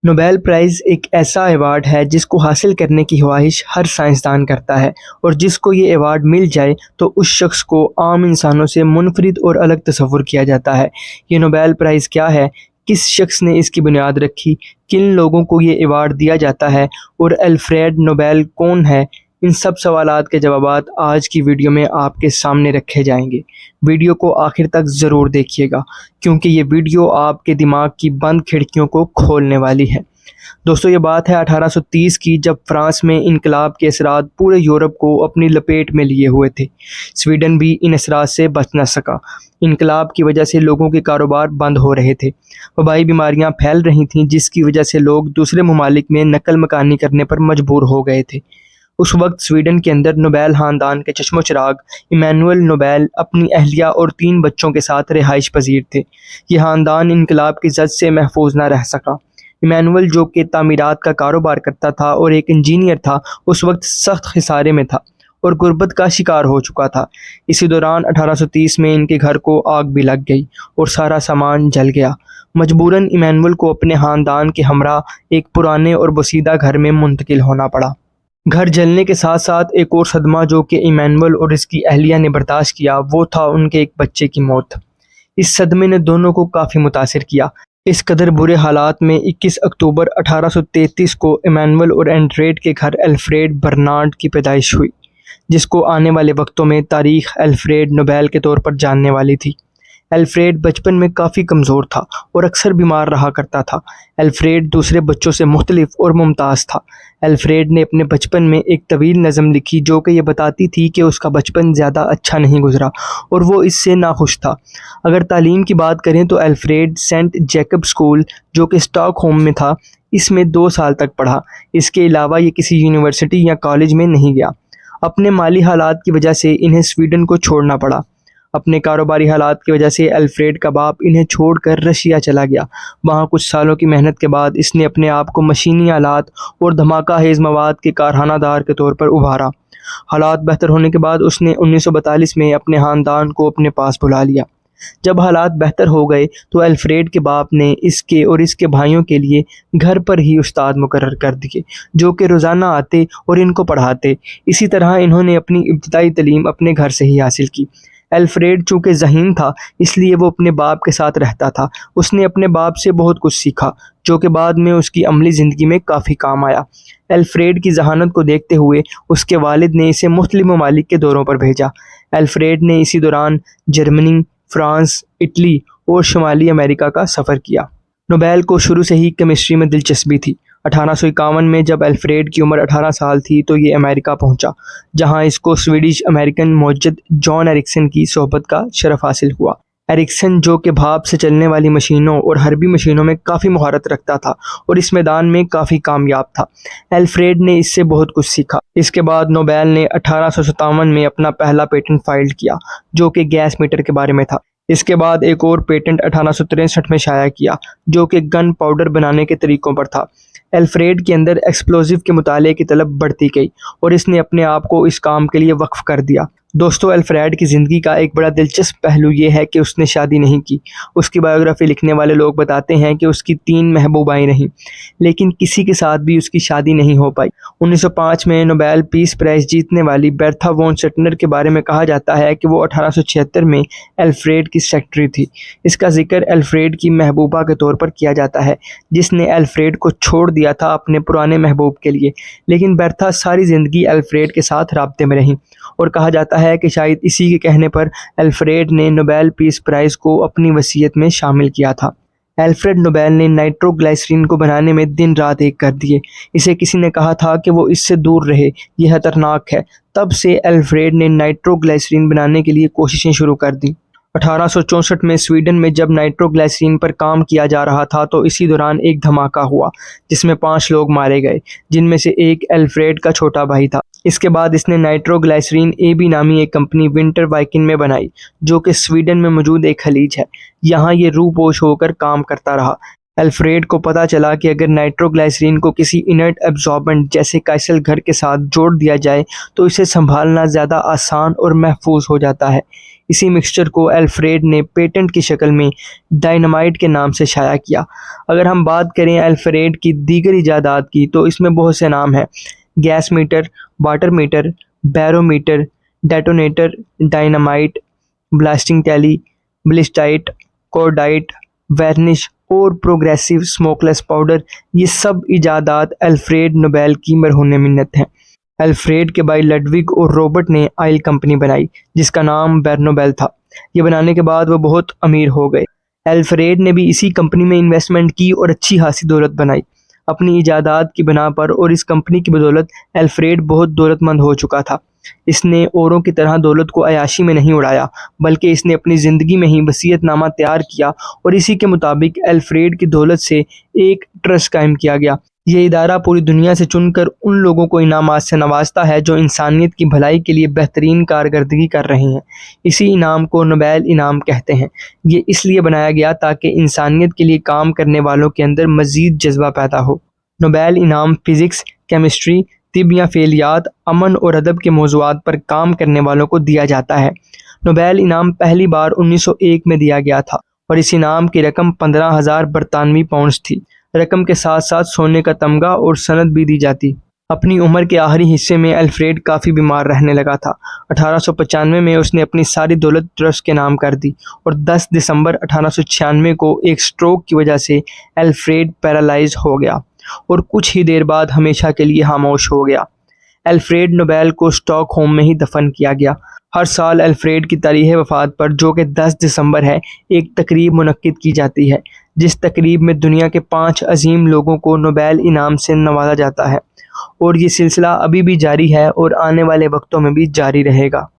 Nobel prize ایک ایسا award ہے جس کو حاصل کرنے کی خواہش ہر سائنسدان کرتا ہے، اور جس کو یہ ایوارڈ مل جائے تو اس شخص کو عام انسانوں سے منفرد اور الگ تصور کیا جاتا ہے۔ یہ نوبیل پرائز کیا ہے، کس شخص نے اس کی بنیاد رکھی، کن لوگوں کو یہ ایوارڈ دیا جاتا ہے، اور الفریڈ نوبیل کون ہے، ان سب سوالات کے جوابات آج کی ویڈیو میں آپ کے سامنے رکھے جائیں گے۔ ویڈیو کو آخر تک ضرور دیکھیے گا کیونکہ یہ ویڈیو آپ کے دماغ کی بند کھڑکیوں کو کھولنے والی ہے۔ دوستو، یہ بات ہے 1830 کی، جب فرانس میں انقلاب کے اثرات پورے یورپ کو اپنی لپیٹ میں لیے ہوئے تھے۔ سویڈن بھی ان اثرات سے بچ نہ سکا۔ انقلاب کی وجہ سے لوگوں کے کاروبار بند ہو رہے تھے، وبائی بیماریاں پھیل رہی تھیں، جس کی وجہ سے لوگ دوسرے ممالک میں نقل مکانی کرنے پر مجبور ہو گئے تھے۔ اس وقت سویڈن کے اندر نوبیل خاندان کے چشم و چراغ ایمانوئل نوبیل اپنی اہلیہ اور 3 بچوں کے ساتھ رہائش پذیر تھے۔ یہ خاندان انقلاب کی زد سے محفوظ نہ رہ سکا۔ ایمانوئل، جو کہ تعمیرات کا کاروبار کرتا تھا اور ایک انجینئر تھا، اس وقت سخت خسارے میں تھا اور غربت کا شکار ہو چکا تھا۔ اسی دوران 1830 میں ان کے گھر کو آگ بھی لگ گئی اور سارا سامان جل گیا۔ مجبوراً ایمانوئل کو اپنے خاندان کے ہمراہ ایک پرانے اور بوسیدہ گھر میں منتقل ہونا پڑا۔ گھر جلنے کے ساتھ ساتھ ایک اور صدمہ جو کہ ایمانوئل اور اس کی اہلیہ نے برداشت کیا، وہ تھا ان کے ایک بچے کی موت۔ اس صدمے نے دونوں کو کافی متاثر کیا۔ اس قدر برے حالات میں 21 اکتوبر 1833 کو ایمانوئل اور اینڈریٹ کے گھر الفریڈ برنارڈ کی پیدائش ہوئی، جس کو آنے والے وقتوں میں تاریخ الفریڈ نوبیل کے طور پر جاننے والی تھی۔ الفریڈ بچپن میں کافی کمزور تھا اور اکثر بیمار رہا کرتا تھا۔ الفریڈ دوسرے بچوں سے مختلف اور ممتاز تھا۔ الفریڈ نے اپنے بچپن میں ایک طویل نظم لکھی جو کہ یہ بتاتی تھی کہ اس کا بچپن زیادہ اچھا نہیں گزرا اور وہ اس سے ناخوش تھا۔ اگر تعلیم کی بات کریں تو الفریڈ سینٹ جیکب اسکول، جو کہ اسٹاک ہوم میں تھا، اس میں 2 سال تک پڑھا۔ اس کے علاوہ یہ کسی یونیورسٹی یا کالج میں نہیں گیا۔ اپنے مالی حالات کی وجہ سے انہیں سویڈن کو چھوڑنا پڑا۔ اپنے کاروباری حالات کی وجہ سے الفریڈ کا باپ انہیں چھوڑ کر رشیا چلا گیا۔ وہاں کچھ سالوں کی محنت کے بعد اس نے اپنے آپ کو مشینی آلات اور دھماکہ خیز مواد کے کارخانہ دار کے طور پر ابھارا۔ حالات بہتر ہونے کے بعد اس نے 1942 میں اپنے خاندان کو اپنے پاس بلا لیا۔ جب حالات بہتر ہو گئے تو الفریڈ کے باپ نے اس کے اور اس کے بھائیوں کے لیے گھر پر ہی استاد مقرر کر دیے جو کہ روزانہ آتے اور ان کو پڑھاتے۔ اسی طرح انہوں نے اپنی ابتدائی تعلیم اپنے گھر سے ہی حاصل کی۔ الفریڈ چونکہ ذہین تھا، اس لیے وہ اپنے باپ کے ساتھ رہتا تھا۔ اس نے اپنے باپ سے بہت کچھ سیکھا جو کہ بعد میں اس کی عملی زندگی میں کافی کام آیا۔ الفریڈ کی ذہانت کو دیکھتے ہوئے اس کے والد نے اسے مختلف ممالک کے دوروں پر بھیجا۔ الفریڈ نے اسی دوران جرمنی، فرانس، اٹلی اور شمالی امریکہ کا سفر کیا۔ نوبیل کو شروع سے ہی کیمسٹری میں دلچسپی تھی۔ 1851 میں جب الفریڈ کی عمر 18 سال تھی تو یہ امریکہ پہنچا، جہاں اس کو سویڈش امریکن موجد جان ایرکسن کی صحبت کا شرف حاصل ہوا۔ ایرکسن، جو کہ بھاپ سے چلنے والی مشینوں اور حربی مشینوں میں کافی مہارت رکھتا تھا اور اس میدان میں کافی کامیاب تھا، الفریڈ نے اس سے بہت کچھ سیکھا۔ اس کے بعد نوبیل نے 1857 میں اپنا پہلا پیٹنٹ فائل کیا جو کہ گیس میٹر کے بارے میں تھا۔ اس کے بعد ایک اور پیٹنٹ 1863 میں شائع کیا جو کہ گن پاؤڈر بنانے کے طریقوں پر تھا۔ الفریڈ کے اندر ایکسپلوزیو کے مطالعے کی طلب بڑھتی گئی اور اس نے اپنے آپ کو اس کام کے لیے وقف کر دیا۔ دوستو، الفریڈ کی زندگی کا ایک بڑا دلچسپ پہلو یہ ہے کہ اس نے شادی نہیں کی۔ اس کی بایوگرافی لکھنے والے لوگ بتاتے ہیں کہ اس کی 3 محبوبائیں رہیں، لیکن کسی کے ساتھ بھی اس کی شادی نہیں ہو پائی۔ 1905 میں نوبیل پیس پرائز جیتنے والی برتھا وون سٹنر کے بارے میں کہا جاتا ہے کہ وہ 1876 میں الفریڈ کی سیکرٹری تھی۔ اس کا ذکر الفریڈ کی محبوبہ کے طور پر کیا جاتا ہے، جس نے الفریڈ کو چھوڑ دیا تھا اپنے پرانے محبوب کے لیے، لیکن برتھا ساری زندگی الفریڈ کے ساتھ رابطے میں رہیں، اور کہا جاتا ہے کہ شاید اسی کے کہنے پر الفریڈ نے نوبیل پیس پرائز کو اپنی وصیت میں شامل کیا تھا۔ الفریڈ نوبیل نے نائٹرو گلائسرین کو بنانے میں دن رات ایک کر دیے۔ اسے کسی نے کہا تھا کہ وہ اس سے دور رہے، یہ خطرناک ہے۔ تب سے الفریڈ نے نائٹرو گلائسرین بنانے کے لیے کوششیں شروع کر دیں۔ 1864 میں سویڈن میں جب نائٹرو گلائسرین پر کام کیا جا رہا تھا تو اسی دوران ایک دھماکہ ہوا جس میں 5 لوگ مارے گئے، جن میں سے ایک الفریڈ کا چھوٹا بھائی تھا۔ اس کے بعد اس نے نائٹرو گلائسرین اے بی نامی ایک کمپنی ونٹر وائکن میں بنائی جو کہ سویڈن میں موجود ایک خلیج ہے۔ یہاں یہ روح پوش ہو کر کام کرتا رہا۔ الفریڈ کو پتا چلا کہ اگر نائٹرو گلائسرین کو کسی انرٹ ایبزاربنٹ جیسے کائسل گھر کے ساتھ جوڑ دیا جائے تو اسے سنبھالنا زیادہ آسان اور محفوظ ہو جاتا ہے۔ اسی مکسچر کو الفریڈ نے پیٹنٹ کی شکل میں ڈائنامائٹ کے نام سے شائع کیا۔ اگر ہم بات کریں الفریڈ کی دیگر ایجادات کی تو اس میں بہت سے نام ہیں: gas meter, water meter, barometer, detonator, dynamite, blasting ٹیلی، بلسٹائٹ، کورڈائٹ، وارنش اور پروگریسو سموکلیس پاؤڈر، یہ سب ایجادات الفریڈ نوبل کی مرہون منت ہیں۔ الفریڈ کے بھائی لڈوگ اور رابرٹ نے آئل کمپنی بنائی جس کا نام برنوبل تھا۔ یہ بنانے کے بعد وہ بہت امیر ہو گئے۔ الفریڈ نے بھی اسی کمپنی میں انویسٹمنٹ کی اور اچھی خاصی دولت بنائی اپنی ایجادات کی بنا پر، اور اس کمپنی کی بدولت الفریڈ بہت دولت مند ہو چکا تھا۔ اس نے اوروں کی طرح دولت کو عیاشی میں نہیں اڑایا، بلکہ اس نے اپنی زندگی میں ہی وصیت نامہ تیار کیا اور اسی کے مطابق الفریڈ کی دولت سے ایک ٹرسٹ قائم کیا گیا۔ یہ ادارہ پوری دنیا سے چن کر ان لوگوں کو انعامات سے نوازتا ہے جو انسانیت کی بھلائی کے لیے بہترین کارکردگی کر رہے ہیں۔ اسی انعام کو نوبل انعام کہتے ہیں۔ یہ اس لیے بنایا گیا تاکہ انسانیت کے لیے کام کرنے والوں کے اندر مزید جذبہ پیدا ہو۔ نوبل انعام فزکس، کیمسٹری، طب یا فعلیات، امن اور ادب کے موضوعات پر کام کرنے والوں کو دیا جاتا ہے۔ نوبل انعام پہلی بار 1901 میں دیا گیا تھا اور اس انعام کی رقم 15,000 برطانوی پاؤنڈز تھی۔ رقم کے ساتھ ساتھ سونے کا تمغہ اور سند بھی دی جاتی۔ اپنی عمر کے آخری حصے میں الفریڈ کافی بیمار رہنے لگا تھا۔ 1895 میں اس نے اپنی ساری دولت ٹرسٹ کے نام کر دی اور 10 دسمبر 1896 کو ایک سٹروک کی وجہ سے الفریڈ پیرالائز ہو گیا اور کچھ ہی دیر بعد ہمیشہ کے لیے خاموش ہو گیا۔ الفریڈ نوبل کو اسٹاک ہوم میں ہی دفن کیا گیا۔ ہر سال الفریڈ کی تاریخ وفات پر، جو کہ 10 دسمبر ہے، ایک تقریب منعقد کی جاتی ہے جس تقریب میں دنیا کے 5 عظیم لوگوں کو نوبل انعام سے نوازا جاتا ہے، اور یہ سلسلہ ابھی بھی جاری ہے اور آنے والے وقتوں میں بھی جاری رہے گا۔